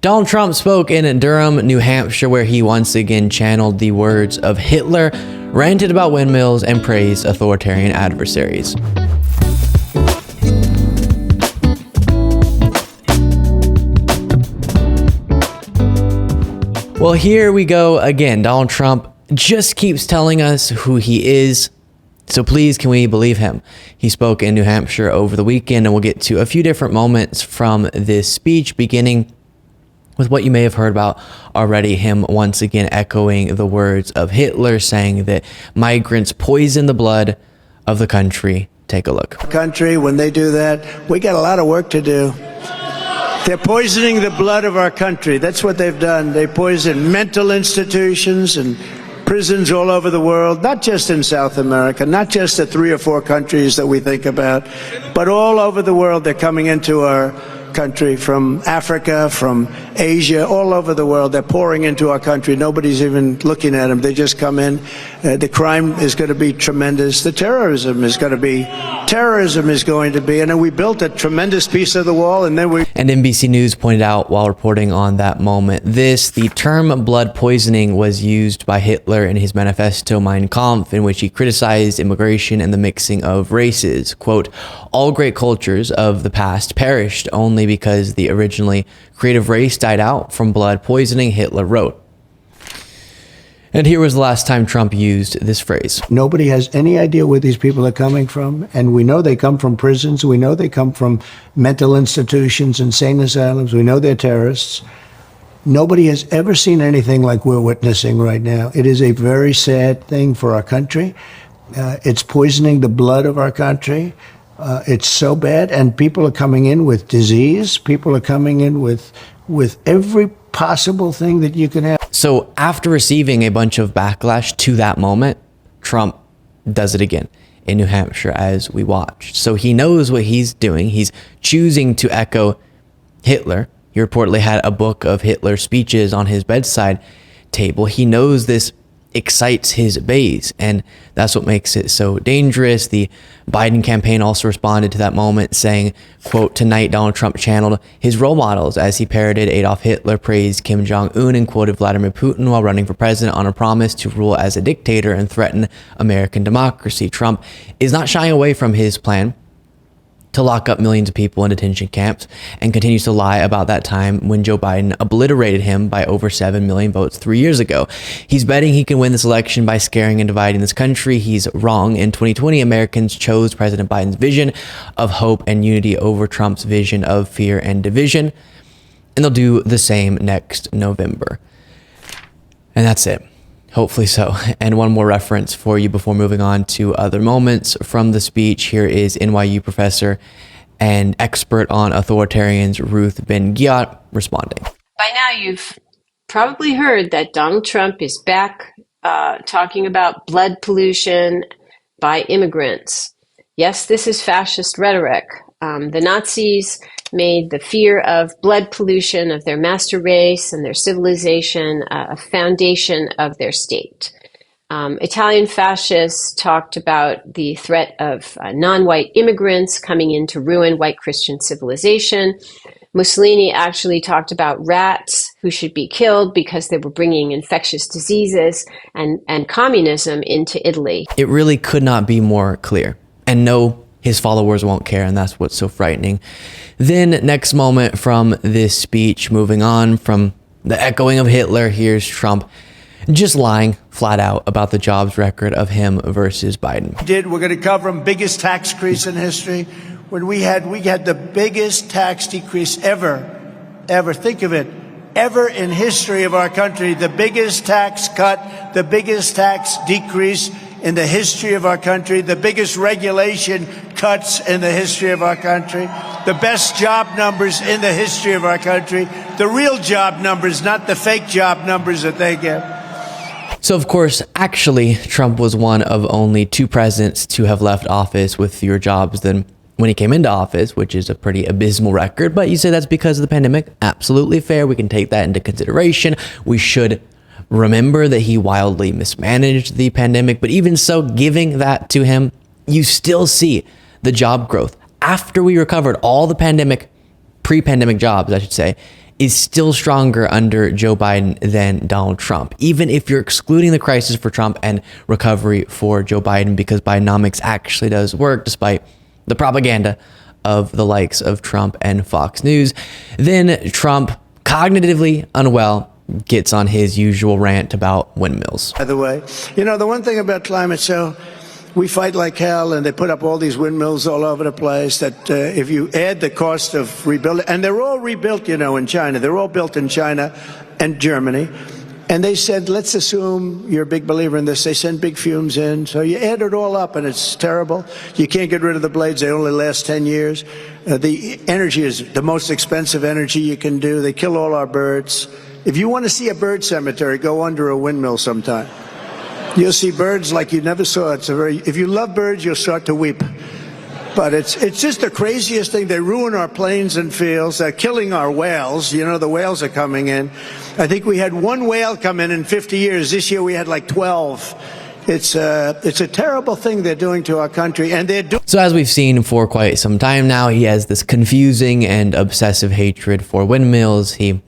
Donald Trump spoke in Durham, New Hampshire, where he once again channeled the words of Hitler, ranted about windmills, and praised authoritarian adversaries. Well, here we go again. Donald Trump just keeps telling us who he is. So please, can we believe him? He spoke in New Hampshire over the weekend, and we'll get to a few different moments from this speech, beginning with what you may have heard about already, him once again echoing the words of Hitler, saying that migrants poison the blood of the country. Take a look. Country, when they do that, we got a lot of work to do. They're poisoning the blood of our country. That's what they've done. They poison mental institutions and prisons all over the world, not just in South America, not just the 3 or 4 countries that we think about, but all over the world. They're coming into our country from Africa, from Asia, all over the world. They're pouring into our country. Nobody's even looking at them. They just come in. The crime is going to be tremendous. The terrorism is going to be, and then we built a tremendous piece of the wall, and then And NBC News pointed out while reporting on that moment, the term blood poisoning was used by Hitler in his manifesto Mein Kampf, in which he criticized immigration and the mixing of races. Quote, all great cultures of the past perished only because the originally creative race died out from blood poisoning, Hitler wrote. And here was the last time Trump used this phrase. Nobody has any idea where these people are coming from, and we know they come from prisons. We know they come from mental institutions, insane asylums. We know they're terrorists. Nobody has ever seen anything like we're witnessing right now. It is a very sad thing for our country. It's poisoning the blood of our country. It's so bad, and people are coming in with disease. People are coming in with every possible thing that you can have. So after receiving a bunch of backlash to that moment, Trump does it again in New Hampshire as we watched. So he knows what he's doing. He's choosing to echo Hitler. He reportedly had a book of Hitler's speeches on his bedside table. He knows this excites his base, and that's what makes it so dangerous. The Biden campaign also responded to that moment, saying, quote, tonight Donald Trump channeled his role models as he parroted Adolf Hitler, praised Kim Jong-un, and quoted Vladimir Putin while running for president on a promise to rule as a dictator and threaten American democracy. Trump is not shying away from his plan to lock up millions of people in detention camps, and continues to lie about that time when Joe Biden obliterated him by over 7 million votes 3 years ago. He's betting he can win this election by scaring and dividing this country. He's wrong. In 2020, Americans chose President Biden's vision of hope and unity over Trump's vision of fear and division, and they'll do the same next November. And that's it. Hopefully so. And one more reference for you before moving on to other moments from the speech. Here is NYU professor and expert on authoritarians Ruth Ben-Ghiat responding. By now you've probably heard that Donald Trump is back talking about blood pollution by immigrants. Yes, this is fascist rhetoric. The Nazis made the fear of blood pollution of their master race and their civilization a foundation of their state. Italian fascists talked about the threat of non-white immigrants coming in to ruin white Christian civilization. Mussolini actually talked about rats who should be killed because they were bringing infectious diseases and communism into Italy. It really could not be more clear. And no, his followers won't care, and that's what's so frightening. Then, next moment from this speech, moving on from the echoing of Hitler, here's Trump just lying flat out about the jobs record of him versus Biden. We're going to cover them. Biggest tax increase in history. When we had the biggest tax decrease ever. Think of it. Ever in history of our country, the biggest tax cut, the biggest tax decrease in the history of our country, the biggest regulation cuts in the history of our country, the best job numbers in the history of our country, the real job numbers, not the fake job numbers that they get. So, of course, actually, Trump was one of only 2 presidents to have left office with fewer jobs than when he came into office, which is a pretty abysmal record. But you say that's because of the pandemic. Absolutely fair. We can take that into consideration. We should remember that he wildly mismanaged the pandemic, but even so, giving that to him, you still see the job growth after we recovered all the pre-pandemic jobs, I should say, is still stronger under Joe Biden than Donald Trump, even if you're excluding the crisis for Trump and recovery for Joe Biden, because Bidenomics actually does work despite the propaganda of the likes of Trump and Fox News. Then Trump, cognitively unwell, gets on his usual rant about windmills. By the way, you know, the one thing about climate, so we fight like hell, and they put up all these windmills all over the place that if you add the cost of rebuilding, and they're all rebuilt, you know, in China. They're all built in China and Germany. And they said, let's assume you're a big believer in this. They send big fumes in. So you add it all up, and it's terrible. You can't get rid of the blades. They only last 10 years. The energy is the most expensive energy you can do. They kill all our birds. If you want to see a bird cemetery, go under a windmill sometime. You'll see birds like you never saw. If you love birds, you'll start to weep. But it's just the craziest thing. They ruin our plains and fields. They're killing our whales. You know, the whales are coming in. I think we had one whale come in 50 years. This year we had like 12. It's a terrible thing they're doing to our country. And they're doing. So as we've seen for quite some time now, he has this confusing and obsessive hatred for windmills. He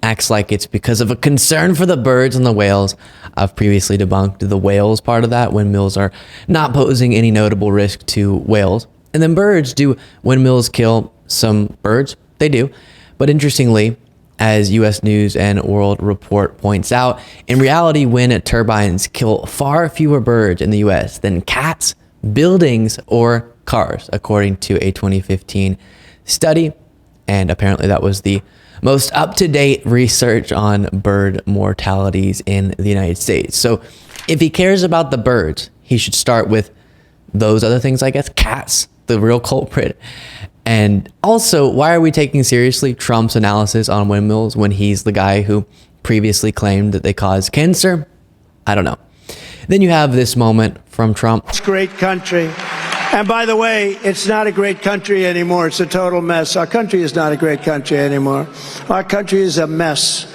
acts like it's because of a concern for the birds and the whales. I've previously debunked the whales part of that. Windmills are not posing any notable risk to whales. And then birds, do windmills kill some birds? They do. But interestingly, as US News and World Report points out, in reality, wind turbines kill far fewer birds in the US than cats, buildings, or cars, according to a 2015 study. And apparently that was the most up-to-date research on bird mortalities in the United States. So if he cares about the birds, he should start with those other things, I guess. Cats, the real culprit. And also, why are we taking seriously Trump's analysis on windmills when he's the guy who previously claimed that they cause cancer? I don't know. Then you have this moment from Trump. It's a great country. And by the way, it's not a great country anymore. It's a total mess. Our country is not a great country anymore. Our country is a mess.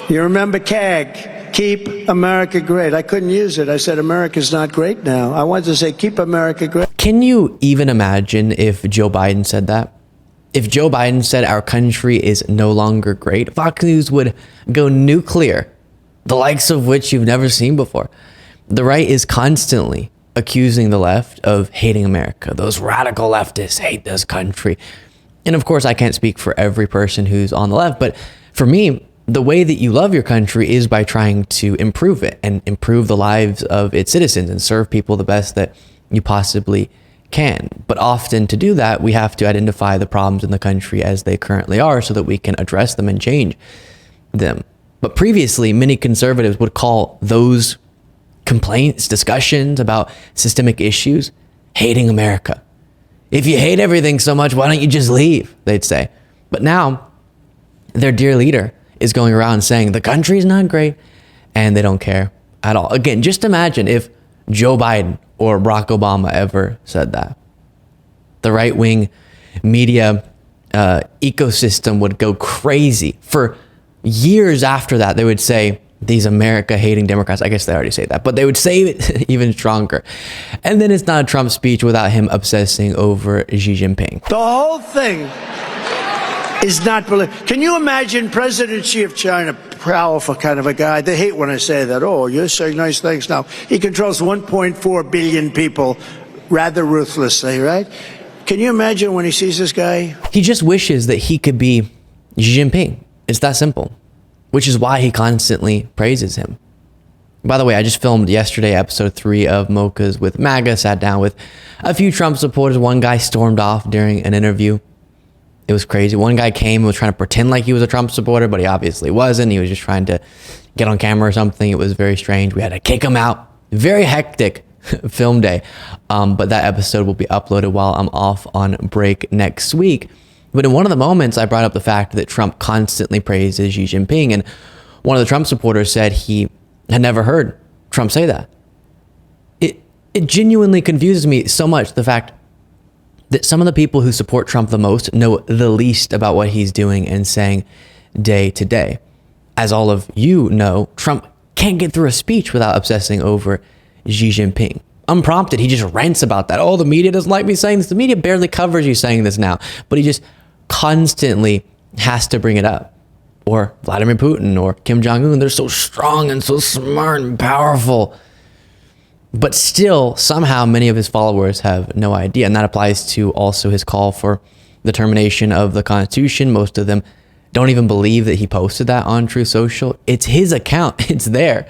You remember CAG, Keep America Great. I couldn't use it. I said America's not great now. I wanted to say Keep America Great. Can you even imagine if Joe Biden said that? If Joe Biden said our country is no longer great, Fox News would go nuclear, the likes of which you've never seen before. The right is constantly accusing the left of hating America. Those radical leftists hate this country. And of course, I can't speak for every person who's on the left, but for me, the way that you love your country is by trying to improve it and improve the lives of its citizens and serve people the best that you possibly can. But often to do that, we have to identify the problems in the country as they currently are so that we can address them and change them. But previously, many conservatives would call those complaints, discussions about systemic issues, hating America. If you hate everything so much, why don't you just leave? They'd say. But now their dear leader is going around saying the country's not great and they don't care at all. Again, just imagine if Joe Biden or Barack Obama ever said that. The right-wing media ecosystem would go crazy. For years after that, they would say, these America-hating Democrats, I guess they already say that, but they would say it even stronger. And then it's not a Trump speech without him obsessing over Xi Jinping. The whole thing is not believable. Can you imagine President Xi of China, powerful kind of a guy? They hate when I say that. Oh, you're saying nice things now. He controls 1.4 billion people rather ruthlessly, right? Can you imagine when he sees this guy? He just wishes that he could be Xi Jinping. It's that simple. Which is why he constantly praises him. By the way, I just filmed yesterday episode 3 of Mochas with MAGA, sat down with a few Trump supporters. One guy stormed off during an interview. It was crazy. One guy came and was trying to pretend like he was a Trump supporter, but he obviously wasn't. He was just trying to get on camera or something. It was very strange. We had to kick him out. Very hectic film day. But that episode will be uploaded while I'm off on break next week. But in one of the moments, I brought up the fact that Trump constantly praises Xi Jinping. And one of the Trump supporters said he had never heard Trump say that. It genuinely confuses me so much, the fact that some of the people who support Trump the most know the least about what he's doing and saying day to day. As all of you know, Trump can't get through a speech without obsessing over Xi Jinping. Unprompted, he just rants about that. Oh, the media doesn't like me saying this. The media barely covers you saying this now. But he just constantly has to bring it up. or Vladimir Putin or Kim Jong-un. They're so strong and so smart and powerful. But still, somehow, many of his followers have no idea. And that applies to also his call for the termination of the Constitution. Most of them don't even believe that he posted that on Truth Social. It's his account. It's there.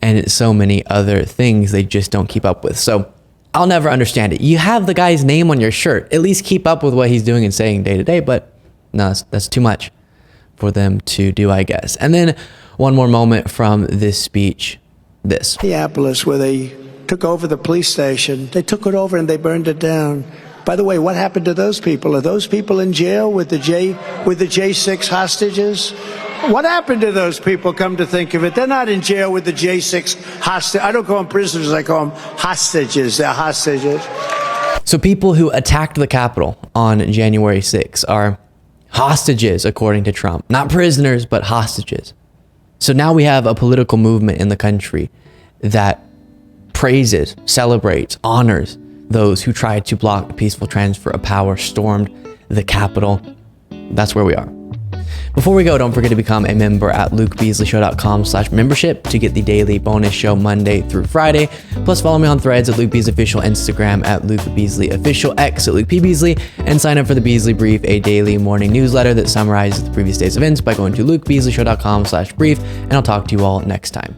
And it's so many other things they just don't keep up with. So I'll never understand it. You have the guy's name on your shirt. At least keep up with what he's doing and saying day to day. But no, that's too much for them to do, I guess. And then one more moment from this speech. This. Minneapolis, where they took over the police station. They took it over and they burned it down. By the way, what happened to those people? Are those people in jail with the J6 hostages? What happened to those people, come to think of it? They're not in jail with the J6 hostages. I don't call them prisoners, I call them hostages. They're hostages. So people who attacked the Capitol on January 6th are hostages, according to Trump. Not prisoners, but hostages. So now we have a political movement in the country that praises, celebrates, honors those who tried to block the peaceful transfer of power, stormed the Capitol. That's where we are. Before we go, don't forget to become a member at lukebeasleyshow.com/membership to get the daily bonus show Monday through Friday. Plus, follow me on Threads at Luke Beasley Official, Instagram at Luke Beasley Official, X at Luke P. Beasley, and sign up for the Beasley Brief, a daily morning newsletter that summarizes the previous day's events by going to lukebeasleyshow.com/brief, and I'll talk to you all next time.